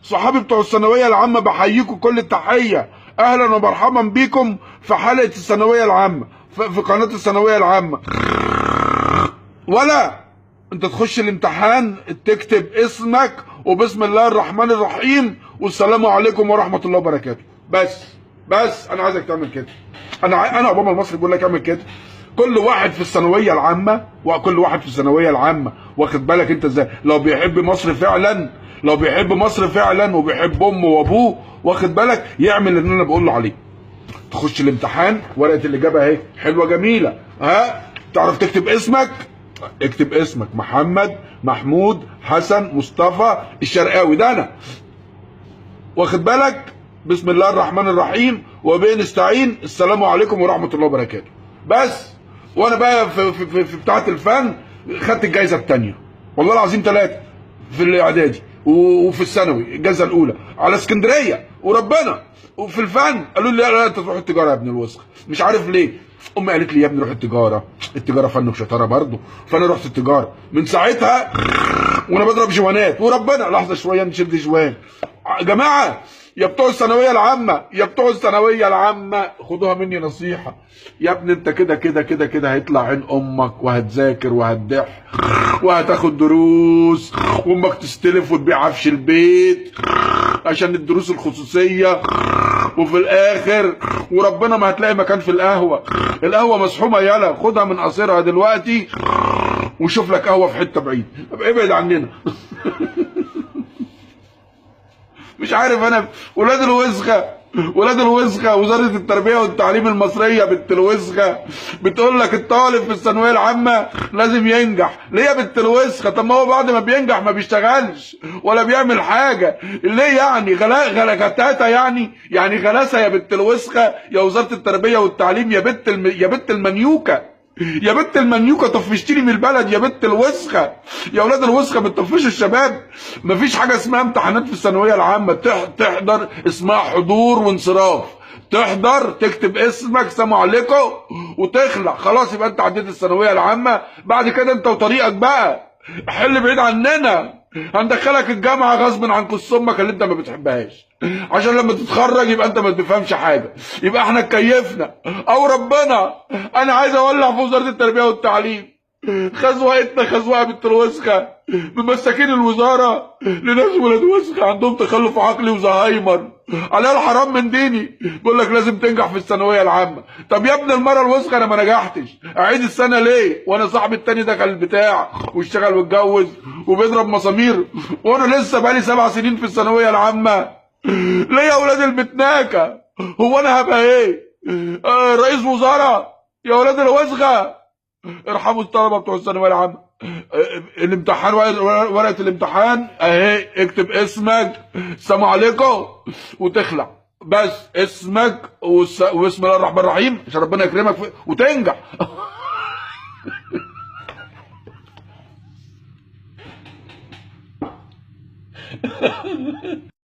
صحابي بتوع الثانويه العامه بحييكم كل التحيه، اهلا ومرحبا بيكم في حلقه الثانويه العامه في قناه الثانويه العامه. ولا انت تخش الامتحان تكتب اسمك وبسم الله الرحمن الرحيم والسلام عليكم ورحمه الله وبركاته. بس انا عايزك تعمل كده. انا اوباما المصري بقول لك اعمل كده. كل واحد في الثانويه العامه واخد بالك انت ازاي؟ لو بيحب مصر فعلا وبيحب امه وابوه، واخد بالك، يعمل اللي انا بقول له عليه. تخش الامتحان ورقه الاجابه اهي حلوه جميله، تعرف تكتب اسمك؟ اكتب اسمك محمد محمود حسن مصطفى الشرقاوي، ده انا، واخد بالك، بسم الله الرحمن الرحيم وبه نستعين السلام عليكم ورحمه الله وبركاته. بس وانا بقى في بتاعه الفن خدت الجائزه الثانيه، والله العظيم 3 في الاعدادي وفي الثانوي الجائزه الاولى على اسكندريه وربنا. وفي الفن قالوا لي لا انت تروح التجاره يا ابن الوسخ، مش عارف ليه. امي قالت لي يا ابني روح التجاره فن وشطاره برضه، فانا رحت التجاره. من ساعتها وانا بضرب جوانات وربنا. لحظه شويه نشد جوان يا جماعه، يا بتوع الثانويه العامه خدوها مني نصيحه. يا ابني انت كده هيطلع عين امك وهتذاكر وهتضح وهتاخد دروس وامك تستلف وتبيع عفش البيت عشان الدروس الخصوصيه، وفي الاخر وربنا ما هتلاقي مكان في القهوه مسحومه. يلا خدها من قصيرها دلوقتي وشوف لك قهوه في حته بعيد، ابعد عننا. مش عارف انا ولاد الوسخه وزاره التربيه والتعليم المصريه بنت الوسخه بتقول لك الطالب في الثانويه العامه لازم ينجح. ليه يا بنت الوسخه؟ طب ما هو بعد ما بينجح ما بيشتغلش ولا بيعمل حاجه. ليه يعني؟ غلاتاتا يعني غلاسه يا بنت الوسخه يا وزاره التربيه والتعليم يا بنت المنيوكه طفشتيني من البلد يا بنت الوسخه. يا اولاد الوسخه بتطفشوا الشباب. مفيش حاجه اسمها امتحانات في الثانويه العامه. تحضر اسمها حضور وانصراف، تحضر تكتب اسمك سلام عليكم وتخلع، خلاص يبقى انت عديت الثانويه العامه. بعد كده انت وطريقك بقى، حل بعيد عننا. هندخلك الجامعه غصب عن كس امك اللي انت ما بتحبهاش، عشان لما تتخرج يبقى انت ما بتفهمش حاجه، يبقى احنا اتكيفنا او ربنا. انا عايز اولع في وزاره التربيه والتعليم. خزوقه بنت الوسخه بمساكين الوزاره لناس ولاد وسخه عندهم تخلف عقلي وزهايمر. عليها الحرام من ديني بيقول لك لازم تنجح في الثانويه العامه. طب يا ابن المره الوسخه انا ما نجحتش، اعيد السنه ليه وانا صاحبي التاني دخل البتاع واشتغل واتجوز وبيضرب مسامير وانا لسه بقالي 7 سنين في الثانويه العامه؟ ليه يا اولاد البتناكه؟ هو انا هبقى ايه؟ رئيس وزراء؟ يا اولاد الوسخه ارحموا الطلبه بتوع الثانويه العامه. الامتحان ورقه الامتحان اهي، اكتب اسمك السلام عليكم وتخلع. بس اسمك وبسم الله الرحمن الرحيم عشان ربنا يكرمك وتنجح.